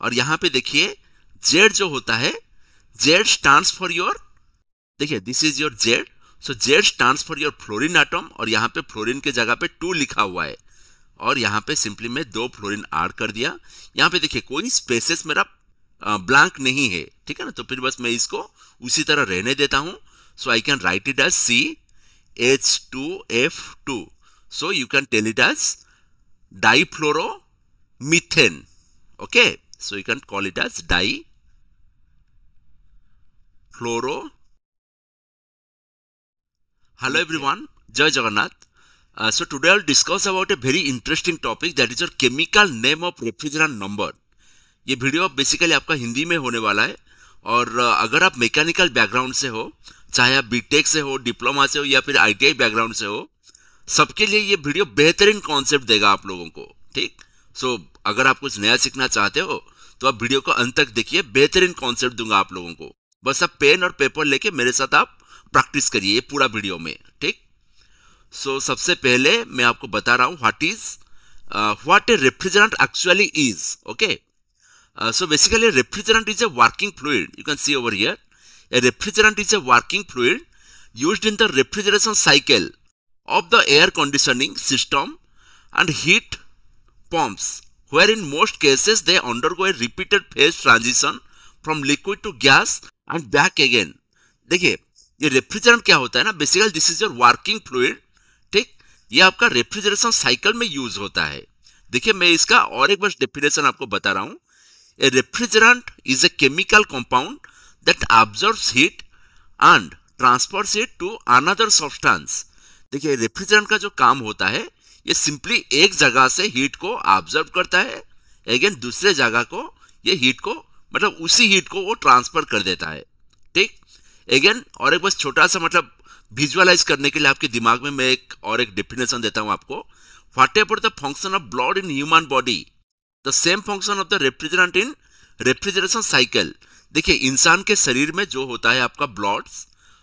और यहाँ पे देखिए Z जो होता है, Z स्टैंड्स फॉर योर, देखिए this is your Z, so Z stands for your fluorine atom, और यहाँ पे फ्लोरीन के जगह पे 2 लिखा हुआ है, और यहाँ पे सिंपली मैं 2 फ्लोरीन ऐड कर दिया। यहाँ पे देखिए कोई स्पेसेस मेरा ब्लैंक नहीं है, ठीक है ना, तो फिर बस मैं इसको उसी तरह रहने देता हूँ। So I can write it as CH2F2, so you can tell it as difluoromethane, okay, so you can call it as difluoro. Hello everyone, Jai Jagannath. So today I'll discuss about a very interesting topic, that is your chemical name of refrigerant number. ये video basically आपका हिंदी में होने वाला है, और अगर आप mechanical background से हो, चाहे आप बीटेक से हो, डिप्लोमा से हो या फिर आईटीआई बैकग्राउंड से हो, सबके लिए ये वीडियो बेहतरीन कॉन्सेप्ट देगा आप लोगों को, ठीक। सो अगर आप कुछ नया सीखना चाहते हो तो आप वीडियो को अंत तक देखिए, बेहतरीन कॉन्सेप्ट दूंगा आप लोगों को। बस आप पेन और पेपर लेके मेरे साथ आप प्रैक्टिस करिए ये पूरा वीडियो में, ठीक। सो सबसे पहले मैं आपको बता रहा हूं what A refrigerant actually is, okay. So basically refrigerant is a working fluid, you can see over here, A refrigerant is a working fluid used in the refrigeration cycle of the air conditioning system and heat pumps, where in most cases they undergo a repeated phase transition from liquid to gas and back again। देखिए ये refrigerant क्या होता है ना, basically this is your working fluid, ठीक। ये आपका refrigeration cycle में यूज होता है। देखिए मैं इसका और एक बार डेफिनेशन आपको बता रहा हूं। A refrigerant is a chemical compound that absorbs heat and transfers it to another substance. देखिए रेफ्रिजरेंट का जो काम होता है, ये सिंपली एक जगह से हीट को ऑब्जर्व करता है, अगेन दूसरे जगह को ये हीट को, मतलब उसी हीट को वो ट्रांसफर कर देता है, ठीक। अगेन और एक बस छोटा सा मतलब विजुअलाइज करने के लिए आपके दिमाग में मैं एक डेफिनेशन देता हूं आपको। What ever the function of blood in human body, the same function of the refrigerant in refrigeration cycle. देखिए इंसान के शरीर में जो होता है आपका ब्लड,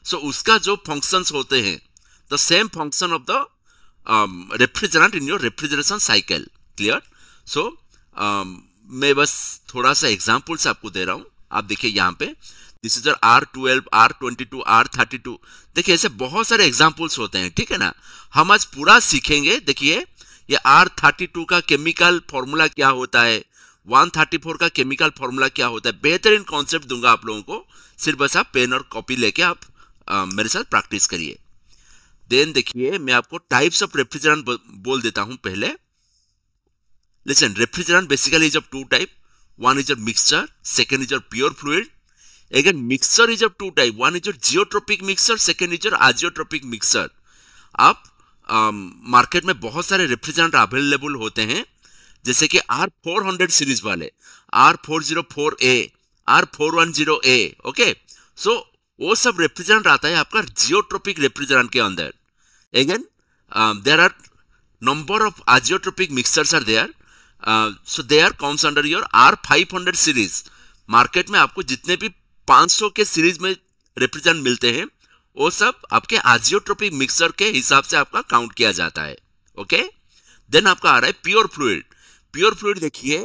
सो उसका जो फंक्शंस होते हैं, the same function of the refrigerant in your refrigeration cycle, clear। so मैं बस थोड़ा सा एग्जांपल्स आपको दे रहा हूं। आप देखिए यहाँ पे this is R12, R22, R32, देखिए ऐसे बहुत सारे एग्जांपल्स होते हैं, ठीक है ना। हम आज पूरा सीखेंगे। देखिए ये R32 का केमिकल फॉर्मूला क्या होता है, 134 का केमिकल फॉर्मूला क्या होता है, बेहतरीन कॉन्सेप्ट दूंगा आप लोगों को। सिर्फ बस आप पेन और कॉपी लेके आप मेरे साथ प्रैक्टिस करिए। देन देखिए मैं आपको टाइप्स ऑफ रेफ्रिजरेंट बोल देता हूं पहले। Listen, refrigerant basically is of 2 type, one is your mixture, second is your pure fluid। again mixture is of 2 type, one is your geotropic mixture, second is your azeotropic mixture। आप market में बहुत सारे refrigerant available होते हैं, जैसे कि R400 series वाले, R404A, R410A, okay. सो वो सब रेफ्रिजरेंट आता है आपका जियोट्रोपिक रेफ्रिजरेंट के अंदर। Again there are number of azeotropic mixtures are there, so they are comes under your R500 series. Market में आपको जितने भी 500 के सीरीज में रेफ्रिजरेंट मिलते हैं, वो सब आपके azeotropic मिक्सर के हिसाब से आपका काउंट किया जाता है, ओके। देन आपका आ रहा है प्योर फ्लूइड। प्योर फ्लूइड देखिए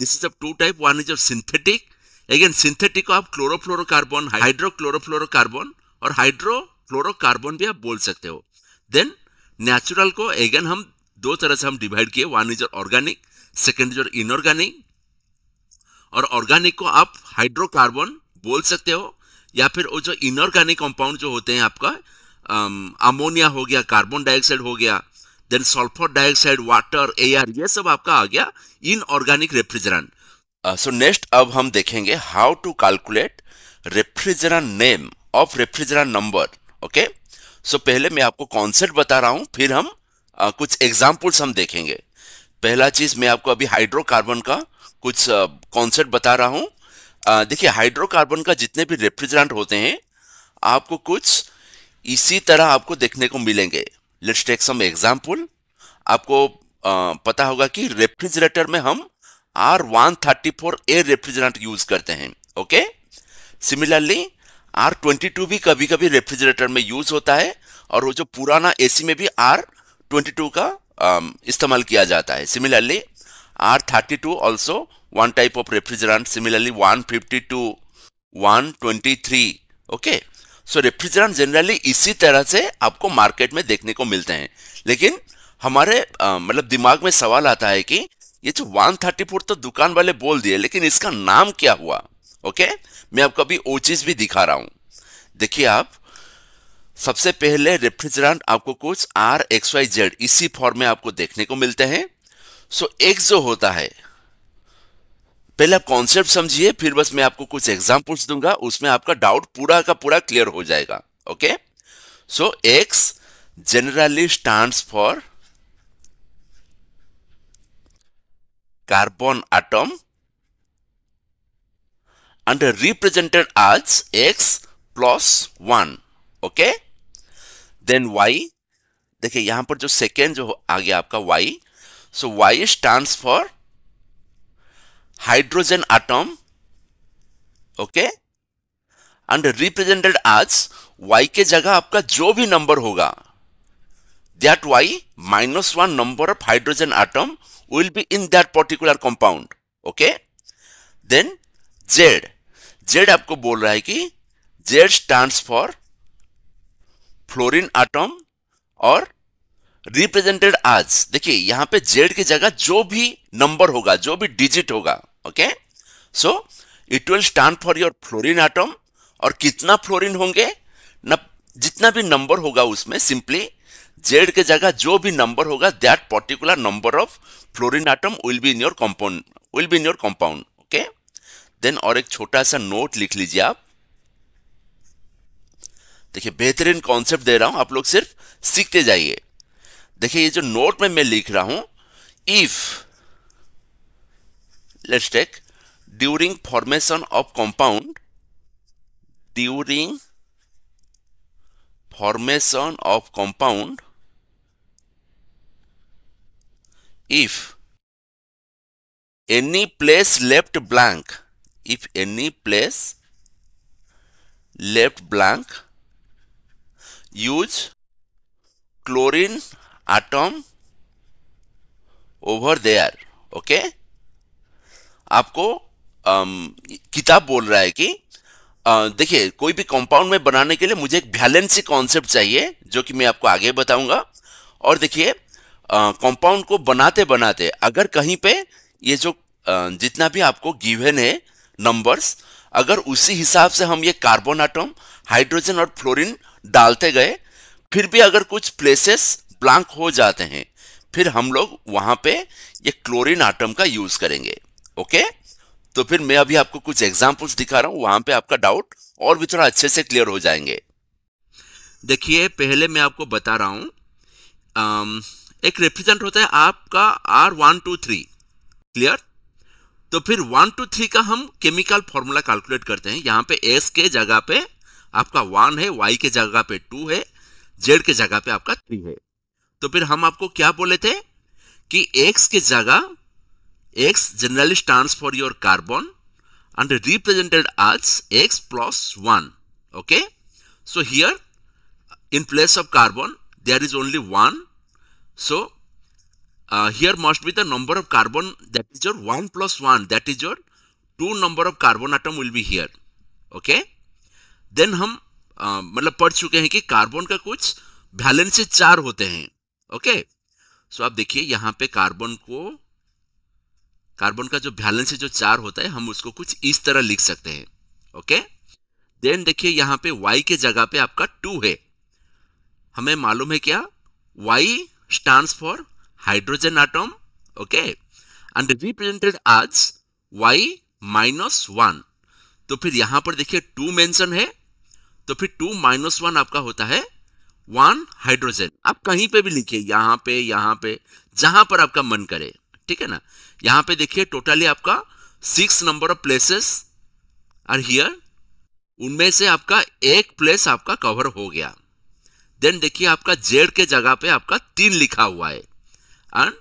this is of 2 type, one is of synthetic. Again synthetic को आप क्लोरोफ्लोरोकार्बन, हाइड्रोक्लोरोफ्लोरोकार्बन और हाइड्रोफ्लोरोकार्बन भी आप बोल सकते हो। देन नेचुरल को अगेन हम 2 तरह से हम डिवाइड किए, one is organic, second is inorganic. और ऑर्गेनिक को आप हाइड्रोकार्बन बोल सकते हो, या फिर वो जो इनऑर्गेनिक कंपाउंड जो होते हैं आपका अमोनिया हो गया, कार्बन डाइऑक्साइड हो गया, then sulphur dioxide, water, air, ये सब आपका आ गया इनऑर्गेनिक रेफ्रिजरेंट। सो नेक्स्ट अब हम देखेंगे how to calculate refrigerant name of refrigerant number, okay. So पहले मैं आपको कॉन्सेप्ट बता रहा हूं, फिर हम कुछ एग्जांपल्स हम देखेंगे। पहला चीज मैं आपको अभी हाइड्रोकार्बन का कुछ कॉन्सेप्ट बता रहा हूं। देखिए हाइड्रोकार्बन का जितने भी रेफ्रिजरेंट होते हैं आपको कुछ इसी तरह आपको देखने को मिलेंगे। Let's take some example. आपको पता होगा कि रेफ्रिजरेटर में हम R134A रेफ्रिजरेंट यूज करते हैं, ओके। सिमिलरली R22 भी कभी कभी रेफ्रिजरेटर में यूज होता है, और वो जो पुराना एसी में भी R22 का इस्तेमाल किया जाता है। Similarly R32 also one type of refrigerant, similarly 152, 123. Okay, so refrigerant generally इसी तरह से आपको मार्केट में देखने को मिलते हैं, लेकिन हमारे मतलब दिमाग में सवाल आता है कि ये जो 134 तो दुकान वाले बोल दिए, लेकिन इसका नाम क्या हुआ? ओके, मैं आपको अभी वो चीज भी दिखा रहा हूं। देखिए आप, सबसे पहले रेफ्रिजरेंट आपको कुछ RXYZ इसी फॉर्म में आपको देखने को मिलते हैं। सो X जो होता है, पहले आप कॉन्सेप्ट समझिए, फिर बस मैं आपको कुछ एग्जांपल्स दूंगा, उसमें आपका डाउट पूरा का पूरा क्लियर हो जाएगा। Okay, so X generally stands for carbon atom and represented as X plus 1. Okay, then Y, देखिए यहां पर जो सेकेंड जो आ गया आपका Y, so Y stands for hydrogen atom, okay, and represented as Y के जगह आपका जो भी नंबर होगा, that Y -1 number of hydrogen atom will be in that particular compound. Okay, then Z आपको बोल रहा है कि Z stands for fluorine atom और रिप्रेजेंटेड आज, देखिए यहां पे Z की जगह जो भी नंबर होगा, जो भी डिजिट होगा, okay, so it will stand for your fluorine atom. और कितना फ्लोरीन होंगे ना, जितना भी नंबर होगा उसमें सिंपली Z के जगह जो भी नंबर होगा, that particular number of fluorine atom will be in your compound, okay. Then और एक छोटा सा नोट लिख लीजिए आप, देखिए बेहतरीन कॉन्सेप्ट दे रहा हूं, आप लोग सिर्फ सीखते जाइए। देखिए ये जो नोट में मैं लिख रहा हूं, if let's take during formation of compound, during formation of compound, if any place left blank, if any place left blank, use chlorine atom over there. Okay, आपको किताब बोल रहा है कि देखिए कोई भी कंपाउंड में बनाने के लिए मुझे एक वैलेंसी कॉन्सेप्ट चाहिए, जो कि मैं आपको आगे बताऊंगा। और देखिए कंपाउंड को बनाते बनाते अगर कहीं पे ये जो जितना भी आपको गिवन है नंबर्स, अगर उसी हिसाब से हम ये कार्बन एटम, हाइड्रोजन और फ्लोरीन डालते गए, फिर भी अगर कुछ प्लेसेस ब्लैंक हो जाते हैं, फिर हम लोग वहां पे ये क्लोरीन एटम का यूज करेंगे। ओके, तो फिर मैं अभी आपको कुछ एग्जांपल्स दिखा रहा हूं, वहां पे आपका डाउट और भी थोड़ा अच्छे से क्लियर हो जाएंगे। देखिए पहले मैं आपको बता रहा हूं, एक रेफ्रिजरेंट होता है आपका R123, क्लियर। तो फिर 1 to 3 का हम केमिकल फॉर्मूला कैलकुलेट करते हैं। यहां पे S के जगह पे आपका 1 है, Y के जगह पे 2 है, Z के जगह पे आपका 3 है। तो फिर हम आपको क्या बोले थे कि X के जगह, X generally stands for your carbon and represented as X plus 1. Okay, so here in place of carbon there is only 1, so here must be the number of carbon, that is your 1 plus 1, that is your 2 number of carbon atom will be here. Okay, then हम मतलब पढ़ चुके हैं कि carbon का कुछ valency 4 होते हैं। ओके, सो आप देखिए यहाँ पे कार्बन का जो वैलेंसी जो 4 होता है, हम उसको कुछ इस तरह लिख सकते हैं। ओके, देन देखिए यहाँ पे Y के जगह पे आपका 2 है। हमें मालूम है क्या, Y stands for hydrogen atom, okay, and represented as Y -1। तो फिर यहां पर देखिए 2 मेंशन है, तो फिर 2 - 1 आपका होता है 1 हाइड्रोजन। आप कहीं पे भी लिखिए, यहां पे जहां पर आपका मन करे, ठीक है ना। यहां पे देखिए टोटली आपका 6 number of places are here, उनमें से आपका एक प्लेस आपका कवर हो गया। देन देखिए आपका Z के जगह पे आपका 3 लिखा हुआ है, एंड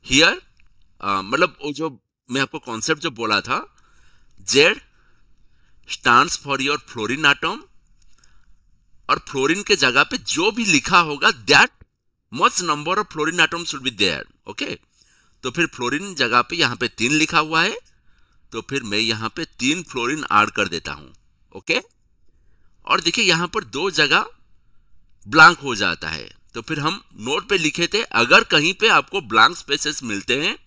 हियर मतलब वो जो मैं आपको कॉन्सेप्ट जो बोला था, Z stands for your fluorine atom, और फ्लोरीन के जगह पे जो भी लिखा होगा that much number of fluorine atoms will be there. Okay, तो फिर फ्लोरीन जगह पे यहाँ पे 3 लिखा हुआ है, तो फिर मैं यहाँ पे 3 फ्लोरीन ऐड कर देता हूँ। ओके, और देखिए यहाँ पर 2 जगह ब्लैंक हो जाता है। तो फिर हम नोट पे लिखे थे, अगर कहीं पे आपको ब्लैंक स्पेसेस मिलते हैं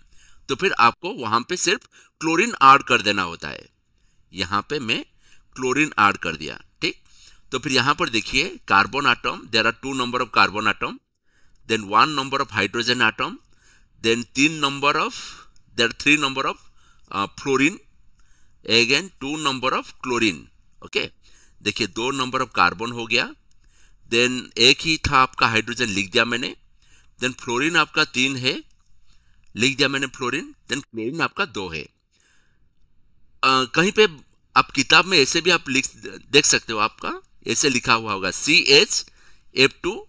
तो फिर आपको वहां पे सिर्फ क्लोरीन ऐड कर देना होता है। यहाँ पे मैं क्लोरीन ऐड कर दिया, ठीक। तो फिर यहाँ पर देखिए carbon atom, there are 2 number of carbon atom, then 1 number of hydrogen atom, then 3 number of, there 3 number of fluorine, again 2 number of chlorine. Okay, देखिए 2 नंबर ऑफ कार्बन हो गया, देन एक ही था आपका हाइड्रोजन, लिख दिया मैंने, देन फ्लोरीन आपका 3 है, लिख दिया मैंने फ्लोरीन, देन क्लोरीन आपका 2 है। कहीं पे आप किताब में ऐसे भी आप देख सकते हो, आपका ऐसे लिखा हुआ होगा CHF2,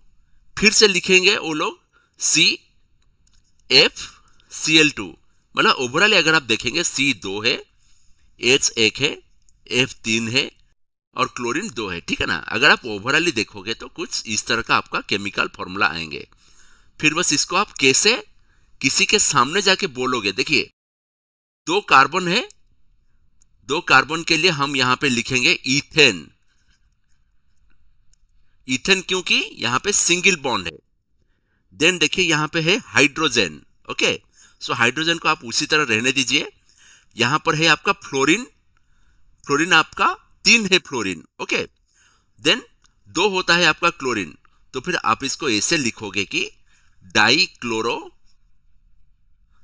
फिर से लिखेंगे वो लोग CFCl2, मतलब ओवरऑल अगर आप देखेंगे C 2 है, H 1 है, F 3 है और क्लोरीन 2 है, ठीक है ना। अगर आप ओवरऑली देखोगे तो कुछ इस तरह का आपका केमिकल फॉर्मूला आएंगे। फिर बस इसको आप कैसे किसी के सामने जाके बोलोगे, देखिए 2 कार्बन है, 2 कार्बन के लिए हम यहां पे लिखेंगे इथेन। इथेन क्योंकि यहां पे सिंगल बॉन्ड है। देन देखिए यहां पे है हाइड्रोजन। ओके, सो हाइड्रोजन को आप उसी तरह रहने दीजिए। यहां पर है आपका फ्लोरीन, फ्लोरीन आपका 3 है फ्लोरीन। ओके, देन 2 होता है आपका क्लोरीन। तो फिर आप इसको ऐसे लिखोगे कि डाई क्लोरो,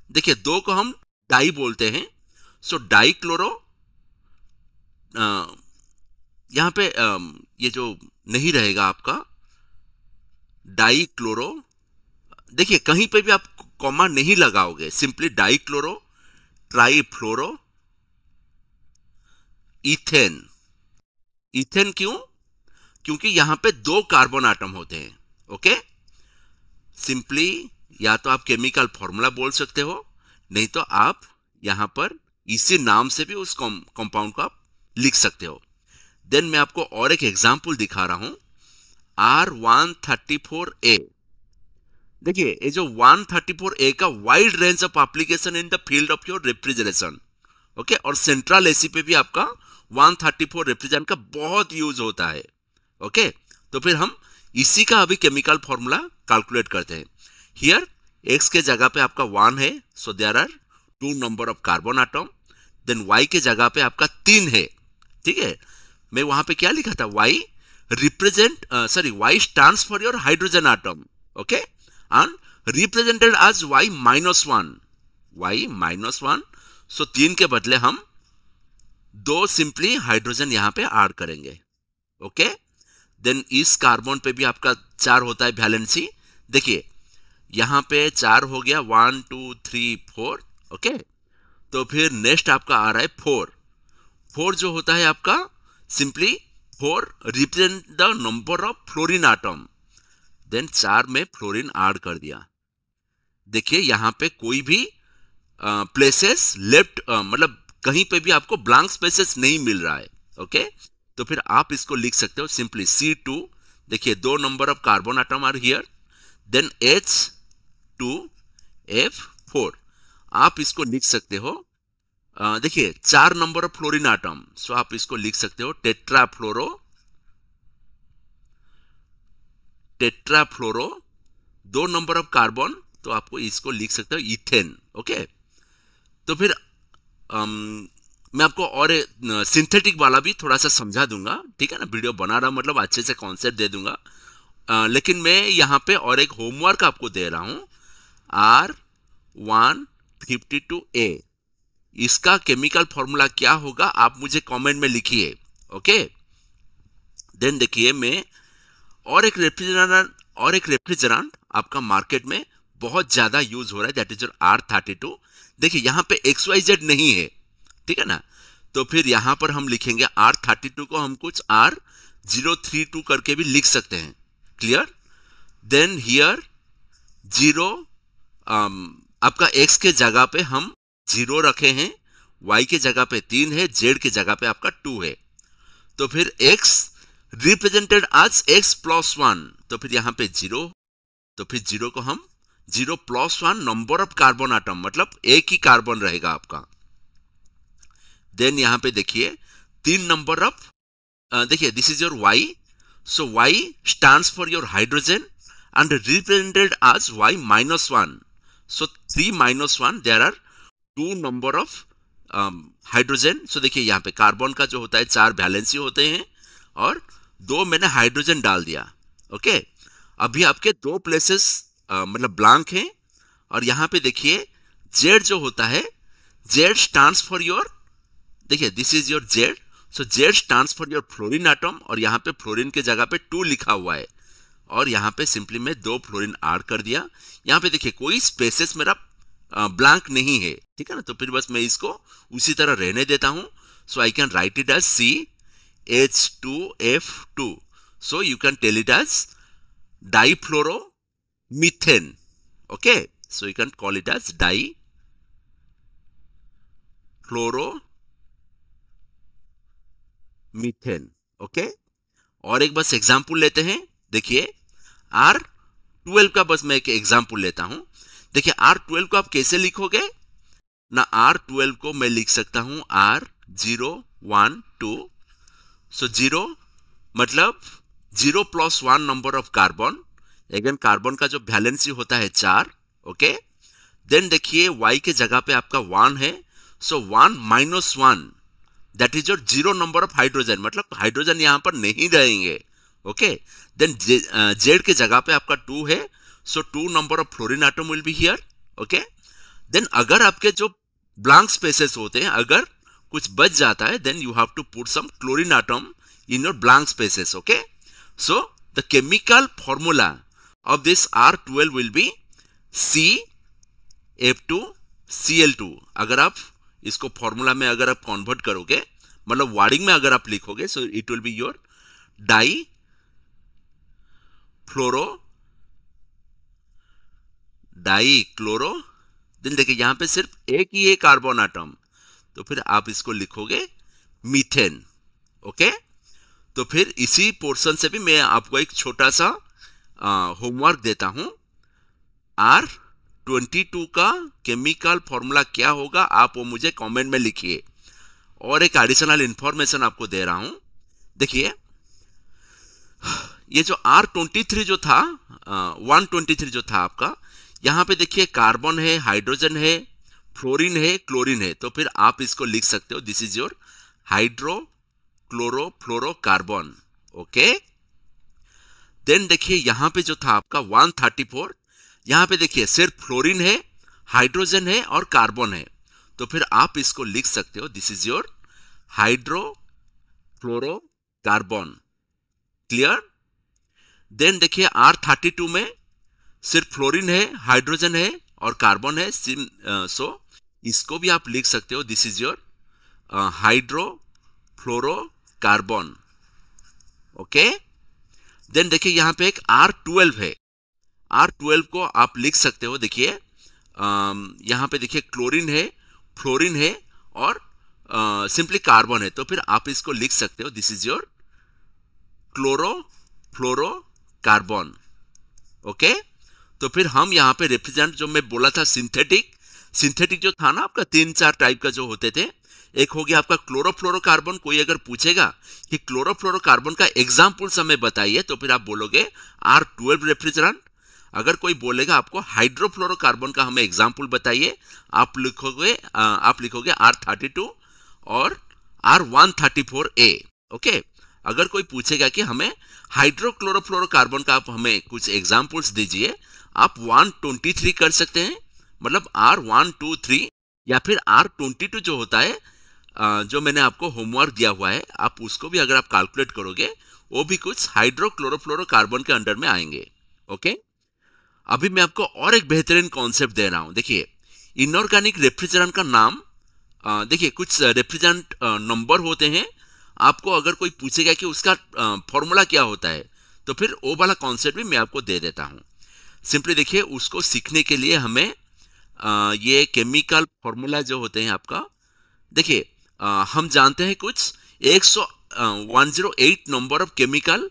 देखिए 2 को हम डाई बोलते हैं, सो डाई क्लोरो, यहां पे ये जो नहीं रहेगा आपका डाई क्लोरो, देखिए कहीं पे भी आप कॉमा नहीं लगाओगे, सिंपली डाई क्लोरो ट्राई फ्लोरो इथेन। इथेन क्यों? क्योंकि यहां पे 2 कार्बन आटम होते हैं। ओके, सिंपली या तो आप केमिकल फॉर्मूला बोल सकते हो, नहीं तो आप यहां पर इसी नाम से भी उस कंपाउंड को आप लिख सकते हो। देन मैं आपको और एक एग्जांपल दिखा रहा हूं, R134A। देखिए ये जो 134A का wide range of application in the field of your refrigeration. Okay, और सेंट्रल एसी पे भी आपका 134 रेफ्रिजरेंट का बहुत यूज होता है। ओके, तो फिर हम इसी का अभी केमिकल फॉर्मूला कैलकुलेट करते हैं। हियर X के जगह पे आपका 1 है, so there are 2 number of carbon atom, then Y के जगह पे आपका 3 है, ठीक है। मैं वहां पे क्या लिखा था, Y represent Y stands for your hydrogen atom. Okay, and represented as Y-1, Y-1, so 3 के बदले हम 2 सिंपली हाइड्रोजन यहां पे ऐड करेंगे। ओके, देन इस कार्बन पे भी आपका 4 होता है वैलेंसी। देखिए यहां पे 4 हो गया, 1 2 3 4। ओके, तो फिर नेक्स्ट आपका आ रहा है 4। 4 जो होता है आपका simply 4 represent the number of fluorine atom, then 4 में फ्लोरीन ऐड कर दिया। देखिए यहां पे कोई भी प्लेसेस लेफ्ट, मतलब कहीं पे भी आपको ब्लैंक स्पेसेस नहीं मिल रहा है। ओके, तो फिर आप इसको लिख सकते हो सिंपली C2, देखिए 2 number of carbon atom are here, then H2F4, आप इसको लिख सकते हो, देखिए 4 number of fluorine atom, so आप इसको लिख सकते हो टेट्राफ्लोरो, 2 नंबर ऑफ कार्बन, तो आपको इसको लिख सकते हो इथेन। ओके, तो फिर मैं आपको और सिंथेटिक वाला भी थोड़ा सा समझा दूंगा, ठीक है ना। वीडियो बना रहा मतलब अच्छे से कॉन्सेप्ट दे दूंगा, लेकिन मैं यहाँ पे और एक होमवर्क आपको दे रहा हूं, R152A, इसका केमिकल फॉर्मूला क्या होगा आप मुझे कमेंट में लिखिए। ओके, देन देखिए मैं और एक रेफ्रिजरेंट आपका मार्केट में बहुत ज्यादा यूज हो रहा है, दैट इज R32। देखिए यहां पे XYZ नहीं है, ठीक है ना, तो फिर यहां पर हम लिखेंगे R32 को हम कुछ R032 करके भी लिख सकते हैं। क्लियर? देन हियर 0, आपका X के जगह पे हम 0 रखे हैं, Y के जगह पे 3 है, Z के जगह पे आपका 2 है, तो फिर X रिप्रेजेंटेड आज X+1, तो फिर यहां पे 0, तो फिर 0 को हम 0+1 नंबर ऑफ कार्बन आटम, मतलब एक ही कार्बन रहेगा आपका। देन यहाँ पे देखिए 3 नंबर ऑफ, देखिए this is your Y, so Y stands for your hydrogen and represented as Y minus 1. So 3 minus 1, there are 2 number of hydrogen. So देखिए यहाँ पे कार्बन का जो होता है 4 वैलेंसी होते हैं और 2 मैंने हाइड्रोजन डाल दिया. ओके, अभी आपके 2 प्लेसेस मतलब ब्लैंक हैं. और यहाँ पे देखिए Z जो होता है, Z स्टैंड्स फॉर योर, देखिए this is your Z. So Z stands for your fluorine atom और यहाँ पे फ्लोरीन के जगह पे 2 लिखा हुआ है और यहाँ पे सिंपली मैं 2 फ्लोरीन ऐड कर दिया. यहाँ पे देखिए कोई स्पेसेस मेरा ब्लैंक नहीं है, ठीक है ना. तो फिर बस मैं इसको उसी तरह रहने देता हूं. So I can write it as CH2F2. So you can tell it as difluoromethane. Okay, so you can call it as difluoromethane. Okay, और एक बस एग्जाम्पल लेते हैं. देखिए R12 का बस मैं एक एग्जाम्पल लेता हूं. देखिए R12 को आप कैसे लिखोगे ना, R12 को मैं लिख सकता हूं R012. सो 0 मतलब 0 + 1 number of carbon. Again carbon का जो वैलेंसी होता है 4. ओके, देन देखिए Y के जगह पे आपका 1 है. सो 1 - 1 that is your 0 number of hydrogen, मतलब हाइड्रोजन यहां पर नहीं रहेंगे. ओके, देन Z के जगह पे आपका 2 है. So 2 number of fluorine atom will be here. Okay, then अगर आपके जो ब्लैंक स्पेसेस होते हैं अगर कुछ बच जाता है, then you have to put some chlorine atom in your blank spaces. Okay, so the chemical formula of this R12 will be CF2Cl2. अगर आप इसको फॉर्मूला में अगर आप कन्वर्ट करोगे, मतलब वर्डिंग में अगर आप लिखोगे, so it will be your dichloro. Then देखिए यहां पे सिर्फ एक ही है कार्बन एटम, तो फिर आप इसको लिखोगे मीथेन. ओके, तो फिर इसी पोर्शन से भी मैं आपको एक छोटा सा होमवर्क देता हूं. R22 का केमिकल फॉर्मूला क्या होगा, आप वो मुझे कमेंट में लिखिए. और एक एडिशनल इंफॉर्मेशन आपको दे रहा हूं. देखिए ये जो R23 जो था, 123 जो था आपका, यहां पे देखिए कार्बन है, हाइड्रोजन है, फ्लोरीन है, क्लोरीन है. तो फिर आप इसको लिख सकते हो this is your hydrochlorofluorocarbon. Okay, then देखिए यहां पे जो था आपका 134, यहां पे देखिए सिर्फ फ्लोरीन है, हाइड्रोजन है और कार्बन है. तो फिर आप इसको लिख सकते हो this is your hydrofluorocarbon. Clear? Then देखिए R32 में सिर्फ फ्लोरीन है, हाइड्रोजन है और कार्बन है. सो इसको भी आप लिख सकते हो this is your hydrofluorocarbon. Okay, then देखिए यहां पे एक R12 है. R12 को आप लिख सकते हो. देखिए यहां पे देखिए क्लोरीन है, फ्लोरीन है और सिंपली कार्बन है. तो फिर आप इसको लिख सकते हो this is your chlorofluorocarbon. Okay, तो फिर हम यहाँ पे रिप्रेजेंट जो मैं बोला था सिंथेटिक जो था ना आपका 3-4 टाइप का जो होते थे. एक हो गया आपका क्लोरोफ्लोरोकार्बन. कोई अगर पूछेगा कि क्लोरोफ्लोरोकार्बन का एग्जाम्पल्स हमें बताइए, तो फिर आप बोलोगे R12 रेफ्रिजरेंट. अगर कोई बोलेगा आपको हाइड्रोफ्लोरोकार्बन का हमें एग्जाम्पल बताइए, आप लिखोगे R32 और R134A. ओके, अगर कोई पूछेगा कि हमें हाइड्रोक्लोरोफ्लोरोकार्बन का आप हमें कुछ एग्जाम्पल्स दीजिए, आप 123 कर सकते हैं, मतलब R123 या फिर R22 जो होता है, जो मैंने आपको होमवर्क दिया हुआ है, आप उसको भी अगर आप कैलकुलेट करोगे, वो भी कुछ हाइड्रोक्लोरोफ्लोरोकार्बन के अंडर में आएंगे. ओके, अभी मैं आपको और एक बेहतरीन कॉन्सेप्ट दे रहा हूं. देखिए इनऑर्गेनिक रेफ्रिजरेंट का नाम, देखिए कुछ रेफ्रिजरेंट नंबर होते हैं. आपको अगर कोई पूछेगा कि उसका फॉर्मूला क्या होता है, तो फिर वो वाला कॉन्सेप्ट भी मैं आपको दे देता हूं. सिंपली देखिए उसको सीखने के लिए हमें ये केमिकल फॉर्मूला जो होते हैं आपका, देखिए हम जानते हैं कुछ 108 number of chemical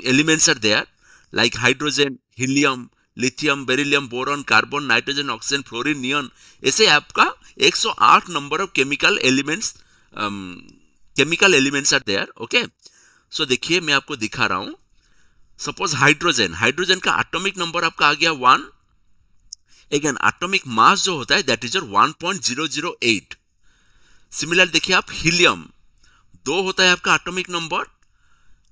elements are there, like hydrogen, helium, lithium, beryllium, boron, carbon, nitrogen, oxygen, fluorine, neon. ऐसे आपका 108 number of chemical elements chemical elements are there. Okay, so देखिए मैं आपको दिखा रहा हूं. सपोज हाइड्रोजन, हाइड्रोजन का एटॉमिक नंबर आपका आ गया 1. अगेन एटॉमिक मास जो होता है दैट इज योर 1.008. सिमिलर देखिए आप हीलियम 2 होता है आपका एटॉमिक नंबर.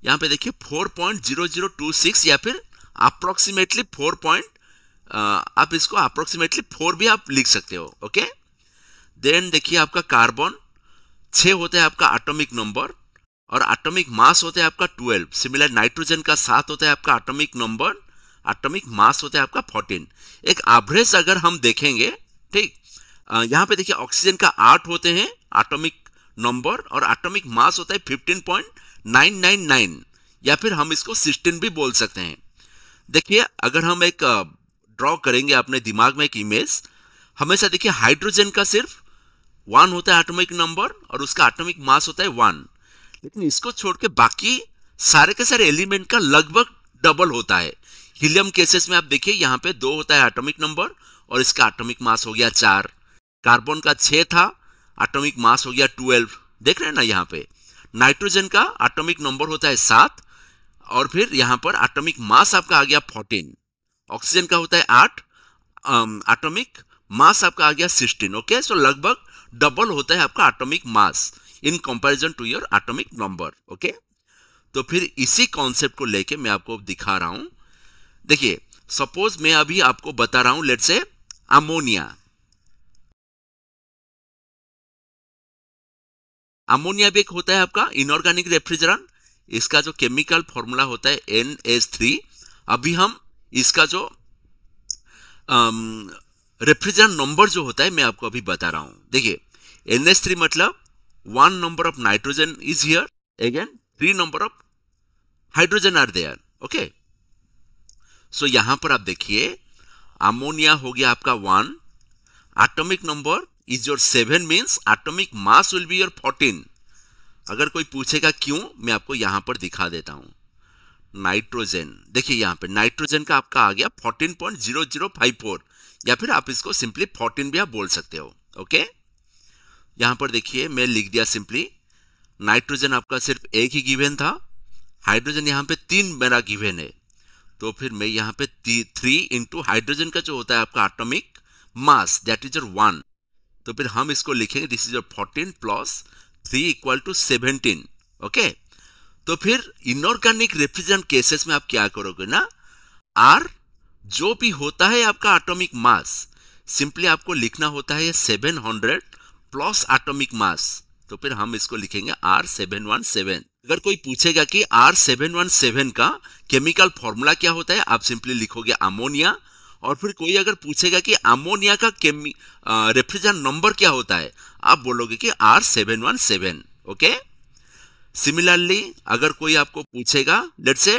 यहां पे देखिए 4.0026 या फिर अप्रोक्सीमेटली 4. आप इसको अप्रोक्सीमेटली 4 भी आप लिख सकते हो. ओके, देन देखिए आपका कार्बन 6 होता है आपका एटॉमिक नंबर और एटॉमिक मास होता है आपका 12. सिमिलर नाइट्रोजन का 7 होता है आपका एटॉमिक नंबर, एटॉमिक मास होता है आपका 14. एक एवरेज अगर हम देखेंगे, ठीक, यहाँ पे देखिए ऑक्सीजन का 8 होते हैं एटॉमिक नंबर और एटॉमिक मास होता है 15.999 या फिर हम इसको 16 भी बोल सकते हैं. देखिए अगर हम एक ड्रॉ करेंगे अपने दिमाग में एक इमेज, हमेशा देखिए हाइड्रोजन का सिर्फ 1 होता है एटॉमिक नंबर और उसका एटॉमिक मास होता है 1. लेकिन इसको छोड़ के बाकी सारे के सारे एलिमेंट का लगभग डबल होता है. हीलियम केसेस में आप देखिए यहाँ पे 2 होता है एटॉमिक नंबर और इसका एटॉमिक मास हो गया 4. कार्बन का 6 था, एटॉमिक मास हो गया 12. देख रहे हैं ना यहाँ पे. नाइट्रोजन का एटॉमिक नंबर होता है 7 और फिर यहाँ पर एटॉमिक मास आपका आ गया 14. ऑक्सीजन का होता है 8, एटॉमिक मास आपका आ गया 16. ओके, सो लगभग डबल होता है आपका atomic mass in comparison to your atomic number. Okay, तो फिर इसी कॉन्सेप्ट को लेके मैं आपको दिखा रहा हूं. देखिए सपोज मैं अभी आपको बता रहा हूं, लेट्स से अमोनिया. अमोनिया भी एक होता है आपका इनऑर्गेनिक रेफ्रिजरेंट. इसका जो केमिकल फॉर्मूला होता है NH3. अभी हम इसका जो रेफ्रिजरेंट नंबर जो होता है मैं आपको अभी बता रहा हूं. देखिए NH3 मतलब 1 number of nitrogen is here, again 3 number of hydrogen are there. Okay, so यहां पर आप देखिए अमोनिया हो गया आपका 1, atomic number is your 7 means atomic mass will be your 14. अगर कोई पूछेगा क्यों, मैं आपको यहां पर दिखा देता हूं. नाइट्रोजन देखिए यहां पे नाइट्रोजन का आपका आ गया 14.0054 या फिर आप इसको सिंपली 14 भी आप बोल सकते हो. ओके, यहां पर देखिए मैं लिख दिया सिंपली. नाइट्रोजन आपका सिर्फ एक ही गिवन था, हाइड्रोजन यहां पे 3 मेरा गिवन है. तो फिर मैं यहां पे 3 इंटू हाइड्रोजन का जो होता है आपका atomic mass that is your 1. तो फिर हम इसको लिखेंगे this is your 14 plus 3 equal to 17. Okay, तो फिर इनऑर्गेनिक रेफ्रिजरेंट केसेस में आप क्या करोगे ना, आर जो भी होता है आपका एटॉमिक मास सिंपली आपको लिखना होता है 700 प्लस एटॉमिक मास. तो फिर हम इसको लिखेंगे R717. अगर कोई पूछेगा कि R717 का केमिकल फॉर्मूला क्या होता है, आप सिंपली लिखोगे अमोनिया. और फिर कोई अगर पूछेगा कि अमोनिया का रेफ्रिजरेंट नंबर क्या होता है, आप बोलोगे कि R717. ओके, सिमिलरली अगर कोई आपको पूछेगा, let's say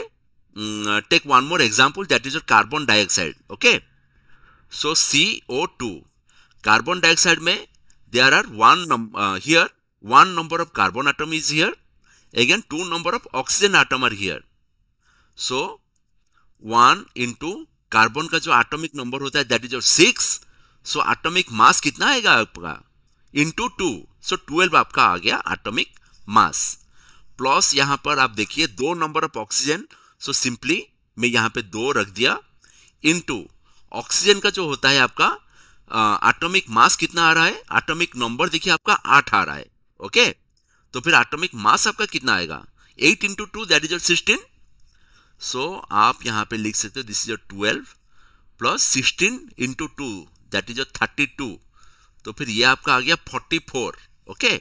take one more example that is your carbon dioxide. Okay, so CO2 carbon dioxide में there are here 1 number of carbon atom is here, again 2 number of oxygen atom are here. So 1 into carbon का जो atomic number होता है that is your 6. So atomic मास कितना आएगा आपका into 2, सो 12 आपका आ गया एटॉमिक मास. प्लस यहां पर आप देखिए 2 number of oxygen, so simply मैं यहां पे 2 रख दिया इंटू ऑक्सीजन का जो होता है आपका एटॉमिक मास कितना आ रहा है, एटॉमिक नंबर देखिए आपका 8 आ रहा है. ओके, तो फिर एटॉमिक मास आपका कितना आएगा 8 इंटू 2 दैट इज योर 16. सो आप यहां पे लिख सकते हो this is your 12 plus 16 into 2 that is your 32. तो फिर ये आपका आ गया 44. ओके,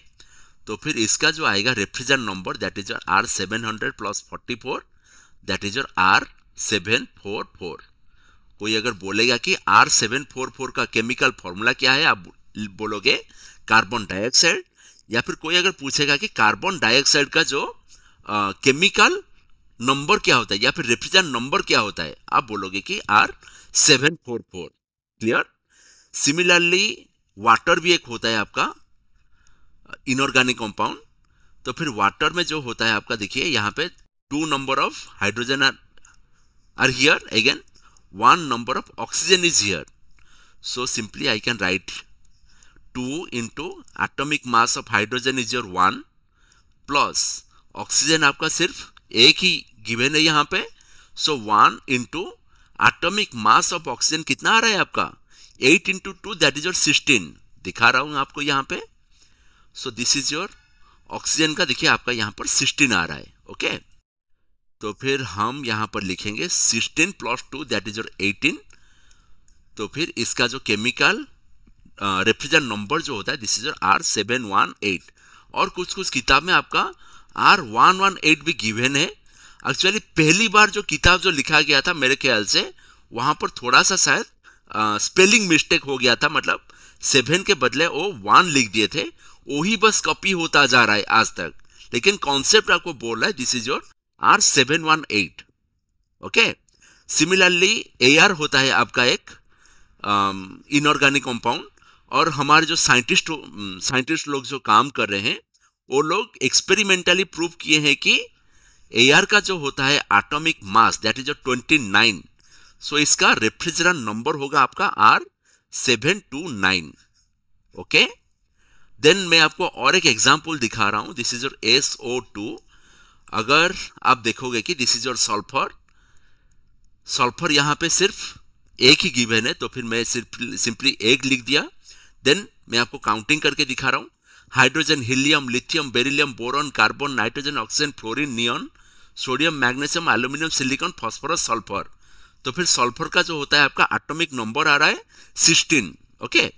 तो फिर इसका जो आएगा refrigerant number that is your R700 plus 44 that is your R744. कोई अगर बोलेगा कि R744 का केमिकल फॉर्मूला क्या है, आप बोलोगे कार्बन डाइऑक्साइड. या फिर कोई अगर पूछेगा कि कार्बन डाइऑक्साइड का जो केमिकल नंबर क्या होता है या फिर रेफ्रिजरेंट नंबर क्या होता है, आप बोलोगे कि R744. क्लियर. सिमिलरली वाटर भी एक होता है आपका इनऑर्गेनिक कंपाउंड. तो फिर वाटर में जो होता है आपका देखिए यहाँ पे 2 number of hydrogen are here, again 1 number of oxygen is here. So simply I can write 2 into atomic mass of hydrogen is your 1 plus oxygen आपका सिर्फ एक ही गिवन है यहाँ पे, सो 1 into atomic mass of oxygen कितना आ रहा है आपका 8 इंटू 2 दैट इज योर 16 दिखा रहा हूं आपको यहाँ पे। सो दिस इज योर ऑक्सीजन का, देखिए आपका यहाँ पर 16 आ रहा है। ओके, तो फिर हम यहाँ पर लिखेंगे 16 प्लस 2 दैट इज योर 18। तो फिर इसका जो केमिकल रेफ्रिजरेंट नंबर जो होता है दिस इज योर R718। और कुछ कुछ किताब में आपका R118 भी गिवन है। एक्चुअली पहली बार जो किताब जो लिखा गया था मेरे ख्याल से वहां पर थोड़ा सा शायद स्पेलिंग मिस्टेक हो गया था, मतलब 7 के बदले वो 1 लिख दिए थे, वही बस कॉपी होता जा रहा है आज तक, लेकिन कॉन्सेप्ट आपको बोल रहा है this is your R718। Okay, similarly AR होता है आपका एक इनऑर्गेनिक कंपाउंड, और हमारे जो साइंटिस्ट लोग जो काम कर रहे हैं वो लोग एक्सपेरिमेंटली प्रूव किए हैं कि AR का जो होता है एटॉमिक मास दैट इज 29। सो इसका रेफ्रिजरेंट नंबर होगा आपका R729। ओके, देन मैं आपको और एक एग्जांपल दिखा रहा हूं, दिस इज योर SO2। अगर आप देखोगे कि दिस इज योर सल्फर यहां पे सिर्फ एक ही गिवन है, तो फिर मैं सिंपली एक लिख दिया। देन मैं आपको काउंटिंग करके दिखा रहा हूं, hydrogen, helium, lithium, beryllium, boron, carbon, nitrogen, oxygen, fluorine, neon, sodium, magnesium, aluminium, silicon, phosphorus, sulphur. तो फिर सल्फर का जो होता है आपका एटॉमिक नंबर आ रहा है 16। ओके,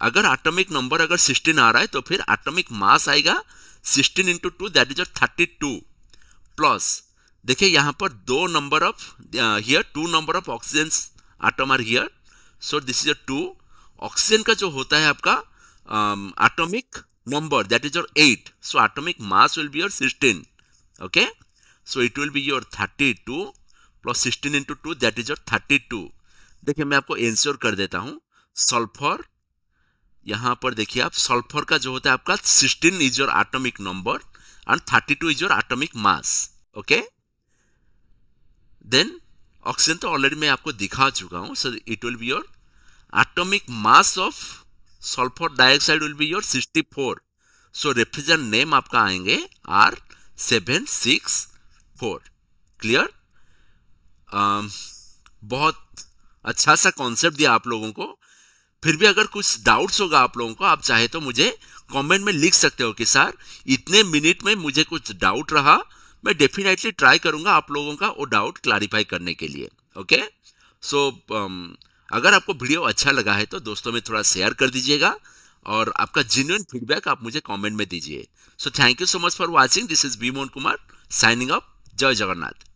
अगर एटॉमिक नंबर अगर 16 आ रहा है तो फिर एटॉमिक मास आएगा 16 इंटू 2 दैट इज 32 प्लस, देखिए यहां पर 2 number of here 2 number of oxygen atom are here, so this is 2। Oxygen का जो होता है आपका atomic number that is your 8, so atomic mass will be your 16। Okay, so it will be your 32 plus 16 into 2 that is your 32। देखिए मैं आपको answer कर देता हूं, सल्फर यहां पर देखिए आप, सल्फर का जो होता है आपका 16 is your atomic number and 32 is your atomic mass. Okay, then oxygen तो ऑलरेडी मैं आपको दिखा चुका हूं, so it will be your atomic mass of sulphur dioxide will be your 64। So refrigerant name आपका आएंगे R764। क्लियर? बहुत अच्छा सा कॉन्सेप्ट दिया आप लोगों को। फिर भी अगर कुछ डाउट्स होगा आप लोगों को, आप चाहे तो मुझे कमेंट में लिख सकते हो कि सर इतने मिनट में मुझे कुछ डाउट रहा, मैं डेफिनेटली ट्राई करूंगा आप लोगों का वो डाउट क्लैरिफाई करने के लिए। ओके, सो अगर आपको वीडियो अच्छा लगा है तो दोस्तों में थोड़ा शेयर कर दीजिएगा, और आपका जेन्युइन फीडबैक आप मुझे कमेंट में दीजिए। So thank you so much for watching, this is B Mohan Kumar signing off. जय जगन्नाथ।